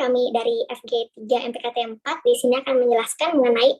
kami dari FG3 MPKT 4 di sini akan menjelaskan mengenai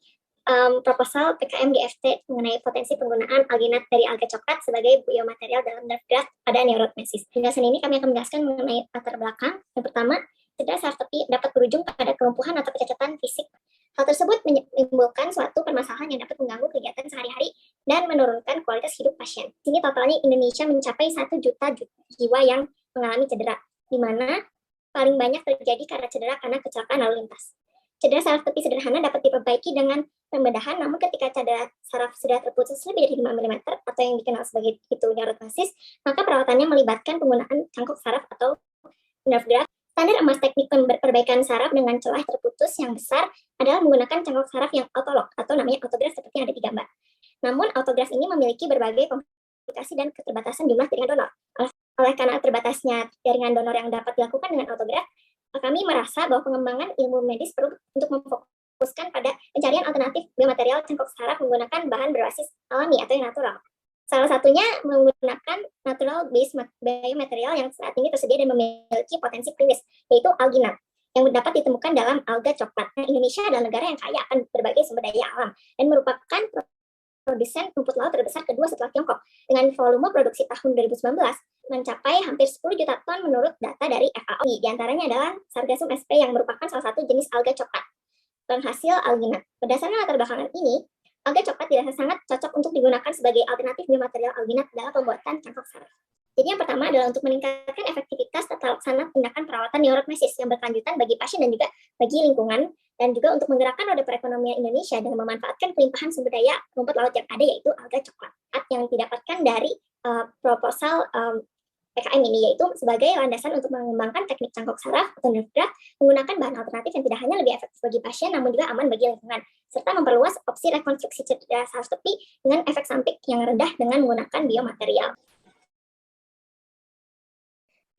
proposal PKM GFT mengenai potensi penggunaan alginat dari alga coklat sebagai biomaterial dalam nerve graft pada neurogenesis. Penjelasan ini kami akan menjelaskan mengenai latar belakang. Yang pertama, cedera saraf tepi dapat berujung pada kelumpuhan atau kecacatan fisik. Hal tersebut menimbulkan suatu permasalahan yang dapat mengganggu kegiatan sehari-hari dan menurunkan kualitas hidup pasien. Di sini totalnya Indonesia mencapai 1 juta jiwa yang mengalami cedera, di mana paling banyak terjadi karena cedera karena kecelakaan lalu lintas. Cedera saraf tepi sederhana dapat diperbaiki dengan pembedahan, namun ketika cedera saraf sudah terputus lebih dari 5 mm atau yang dikenal sebagai itu neurogenesis, maka perawatannya melibatkan penggunaan cangkok saraf atau nerve graft. Standar emas teknik perbaikan saraf dengan celah terputus yang besar adalah menggunakan cangkok saraf yang autolog atau namanya autograft seperti yang ada di gambar. Namun autograft ini memiliki berbagai komplikasi dan keterbatasan jumlah jaringan donor. Oleh karena terbatasnya jaringan donor yang dapat dilakukan dengan autograft, kami merasa bahwa pengembangan ilmu medis perlu untuk memfokuskan pada pencarian alternatif biomaterial cangkok saraf menggunakan bahan berbasis alami atau yang natural. Salah satunya menggunakan natural base biomaterial yang saat ini tersedia dan memiliki potensi klinis, yaitu alginat, yang dapat ditemukan dalam alga coklat. Indonesia adalah negara yang kaya akan berbagai sumber daya alam dan merupakan produsen rumput laut terbesar kedua setelah Tiongkok, dengan volume produksi tahun 2019 mencapai hampir 10 juta ton menurut data dari FAO. Di antaranya adalah Sargassum sp yang merupakan salah satu jenis alga coklat penghasil alginat. Berdasarkan latar belakang ini, alga coklat dirasa sangat cocok untuk digunakan sebagai alternatif biomaterial alginat dalam pembuatan cangkok saraf. Jadi yang pertama adalah untuk meningkatkan efektivitas tata laksana tindakan perawatan neurogenesis yang berkelanjutan bagi pasien dan juga bagi lingkungan, dan juga untuk menggerakkan roda perekonomian Indonesia dengan memanfaatkan pelimpahan sumber daya rumput laut yang ada, yaitu alga coklat yang didapatkan dari proposal PKM ini, yaitu sebagai landasan untuk mengembangkan teknik cangkok saraf atau nerve graft menggunakan bahan alternatif yang tidak hanya lebih efektif bagi pasien namun juga aman bagi lingkungan, serta memperluas opsi rekonstruksi cedera saraf tepi dengan efek samping yang rendah dengan menggunakan biomaterial.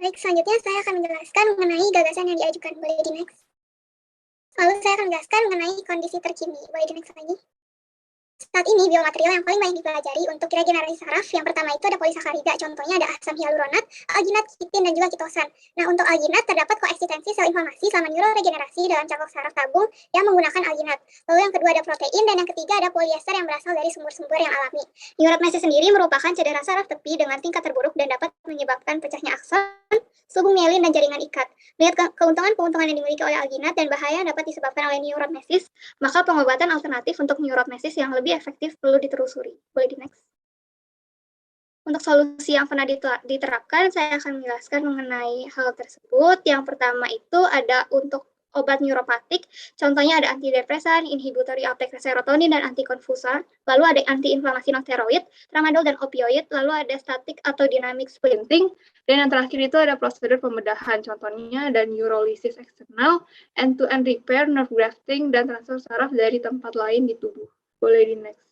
Baik, selanjutnya saya akan menjelaskan mengenai gagasan yang diajukan. Boleh di next. Lalu saya akan menjelaskan mengenai kondisi terkini. Boleh di next lagi. Saat ini, biomaterial yang paling banyak dipelajari untuk regenerasi saraf, yang pertama itu ada polisakarida, contohnya ada asam hyaluronat, alginat, kitin, dan juga kitosan. Nah, untuk alginat, terdapat koeksistensi sel inflamasi selama neuroregenerasi dalam cangkok saraf tabung yang menggunakan alginat. Lalu yang kedua ada protein, dan yang ketiga ada poliester yang berasal dari sumber-sumber yang alami. Neurogenesis sendiri merupakan cedera saraf tepi dengan tingkat terburuk dan dapat menyebabkan pecahnya akson, subung mielin, dan jaringan ikat. Melihat keuntungan-keuntungan yang dimiliki oleh alginat dan bahaya yang dapat disebabkan oleh neurogenesis, maka pengobatan alternatif untuk neurogenesis yang lebih efektif perlu ditelusuri. Boleh di next. Untuk solusi yang pernah diterapkan, saya akan menjelaskan mengenai hal tersebut. Yang pertama itu ada untuk obat neuropatik, contohnya ada antidepresan, inhibitory uptake serotonin, dan antikonvulsan. Lalu ada antiinflamasi non-steroid, tramadol, dan opioid. Lalu ada static atau dynamic splinting. Dan yang terakhir itu ada prosedur pembedahan, contohnya ada neurolysis eksternal, end-to-end repair, nerve grafting, dan transfer saraf dari tempat lain di tubuh. Boleh di next.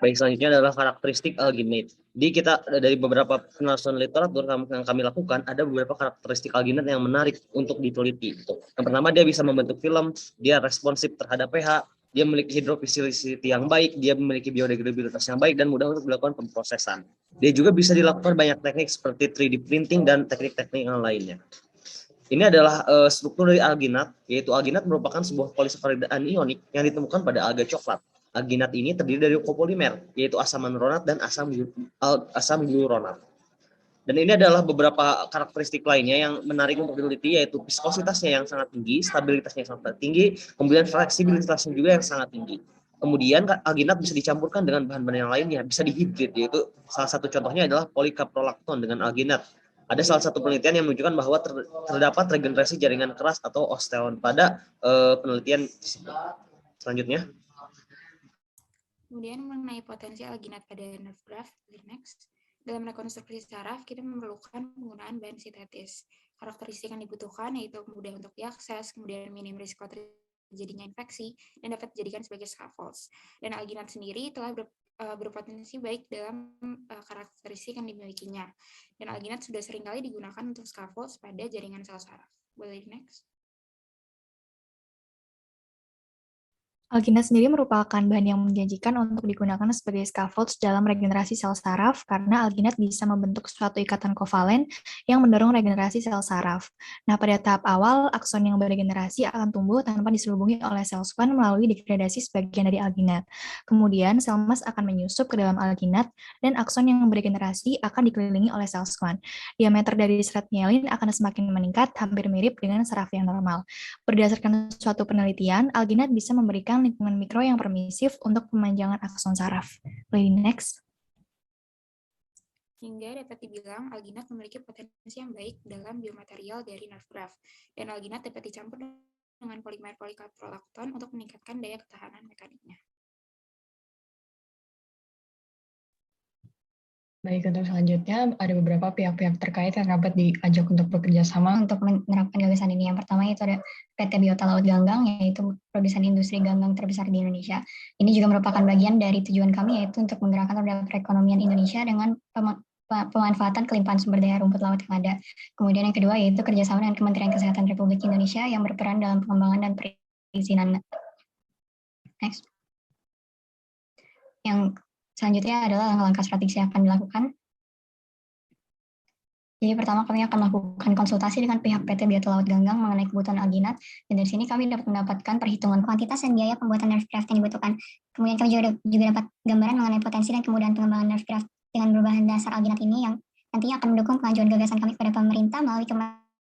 Baik, selanjutnya adalah karakteristik alginate. Jadi kita dari beberapa penelitian literatur yang kami lakukan, ada beberapa karakteristik alginate yang menarik untuk diteliti. Yang pertama, dia bisa membentuk film, dia responsif terhadap pH, dia memiliki hydrophilicity yang baik, dia memiliki biodegradabilitas yang baik, dan mudah untuk dilakukan pemrosesan. Dia juga bisa dilakukan banyak teknik seperti 3D printing dan teknik-teknik yang lainnya. Ini adalah struktur dari alginat, yaitu alginat merupakan sebuah polisakarida anionik yang ditemukan pada alga coklat. Alginat ini terdiri dari kopolimer, yaitu asam aminoronat dan asam gluronat. Dan ini adalah beberapa karakteristik lainnya yang menarik untuk diteliti, yaitu viskositasnya yang sangat tinggi, stabilitasnya yang sangat tinggi, kemudian fleksibilitasnya juga yang sangat tinggi. Kemudian alginat bisa dicampurkan dengan bahan-bahan yang lainnya, bisa dihibrid, yaitu salah satu contohnya adalah polikaprolakton dengan alginat. Ada salah satu penelitian yang menunjukkan bahwa terdapat regenerasi jaringan keras atau osteon pada penelitian tersebut. Selanjutnya. Kemudian mengenai potensi alginat pada nerve graft, next. Dalam rekonstruksi saraf, kita memerlukan penggunaan bahan sintetis. Karakteristik yang dibutuhkan yaitu mudah untuk diakses, kemudian minim risiko terjadinya infeksi, dan dapat dijadikan sebagai scaffolds. Dan alginat sendiri telah berpotensi baik dalam karakteristik yang dimilikinya. Dan alginat sudah seringkali digunakan untuk scaffolds pada jaringan sel saraf. Boleh next. Alginat sendiri merupakan bahan yang menjanjikan untuk digunakan sebagai scaffolds dalam regenerasi sel saraf karena alginat bisa membentuk suatu ikatan kovalen yang mendorong regenerasi sel saraf. Nah, pada tahap awal, akson yang beregenerasi akan tumbuh tanpa diselubungi oleh sel squam melalui degradasi sebagian dari alginat. Kemudian, sel emas akan menyusup ke dalam alginat dan akson yang beregenerasi akan dikelilingi oleh sel squam. Diameter dari serat myelin akan semakin meningkat, hampir mirip dengan saraf yang normal. Berdasarkan suatu penelitian, alginat bisa memberikan lingkungan mikro yang permisif untuk pemanjangan akson saraf. Lady next. Hingga dapat dibilang alginat memiliki potensi yang baik dalam biomaterial dari nerve graft, dan alginat dapat dicampur dengan polimer polikaprolakton untuk meningkatkan daya ketahanan mekaniknya. Baik, untuk selanjutnya ada beberapa pihak-pihak terkait yang dapat diajak untuk bekerja sama untuk menerapkan gagasan ini. Yang pertama itu ada PT Biota Laut Ganggang, yaitu produsen industri ganggang terbesar di Indonesia. Ini juga merupakan bagian dari tujuan kami, yaitu untuk menggerakkan roda perekonomian Indonesia dengan pemanfaatan kelimpahan sumber daya rumput laut yang ada. Kemudian yang kedua yaitu kerjasama dengan Kementerian Kesehatan Republik Indonesia yang berperan dalam pengembangan dan perizinan. Next. Yang selanjutnya adalah langkah strategis yang akan dilakukan. Jadi pertama kami akan melakukan konsultasi dengan pihak PT Biota Laut Ganggang mengenai kebutuhan alginat, dan dari sini kami dapat mendapatkan perhitungan kuantitas dan biaya pembuatan nerve graft yang dibutuhkan. Kemudian kami juga dapat gambaran mengenai potensi dan kemudahan pengembangan nerve graft dengan berbahan dasar alginat ini yang nantinya akan mendukung pengajuan gagasan kami kepada pemerintah melalui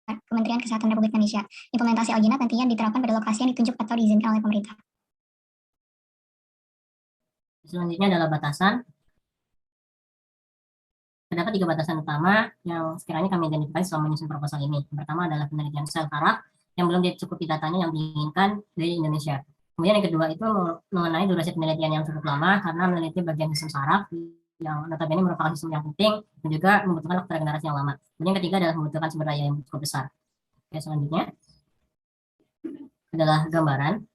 Kementerian Kesehatan Republik Indonesia. Implementasi alginat nantinya diterapkan pada lokasi yang ditunjuk atau diizinkan oleh pemerintah. Selanjutnya adalah batasan. Terdapat 3 batasan utama yang sekiranya kami identifikasi selama menyusun proposal ini. Yang pertama adalah penelitian sel saraf yang belum dicukupi datanya yang diinginkan dari Indonesia. Kemudian yang kedua itu mengenai durasi penelitian yang cukup lama karena meneliti bagian sistem saraf yang notabene merupakan sistem yang penting dan juga membutuhkan waktu regenerasi yang lama. Kemudian yang ketiga adalah membutuhkan sumber daya yang cukup besar. Oke, selanjutnya adalah gambaran.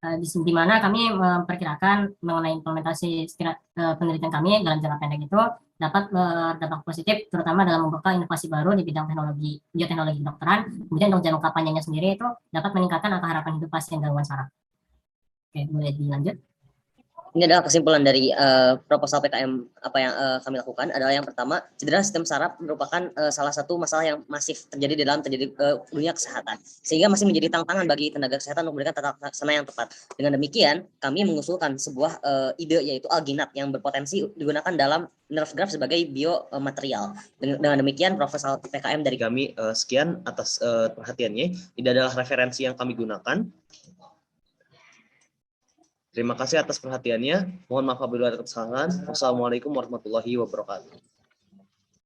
Di mana kami memperkirakan mengenai implementasi penelitian kami dalam jangka pendek itu dapat berdampak positif, terutama dalam membuka inovasi baru di bidang teknologi bioteknologi kedokteran. Kemudian untuk jangka panjangnya sendiri itu dapat meningkatkan angka harapan hidup pasien gangguan saraf. Oke, boleh dilanjut. Ini adalah kesimpulan dari proposal PKM apa yang kami lakukan adalah yang pertama, cedera sistem saraf merupakan salah satu masalah yang masif terjadi di dalam dunia kesehatan, sehingga masih menjadi tantangan bagi tenaga kesehatan untuk memberikan tata laksana yang tepat. Dengan demikian, kami mengusulkan sebuah ide yaitu alginat yang berpotensi digunakan dalam nerve graft sebagai biomaterial. Dengan demikian, proposal PKM dari kami sekian atas perhatiannya. Ini adalah referensi yang kami gunakan. Terima kasih atas perhatiannya. Mohon maaf apabila ada kesalahan. Wassalamualaikum warahmatullahi wabarakatuh.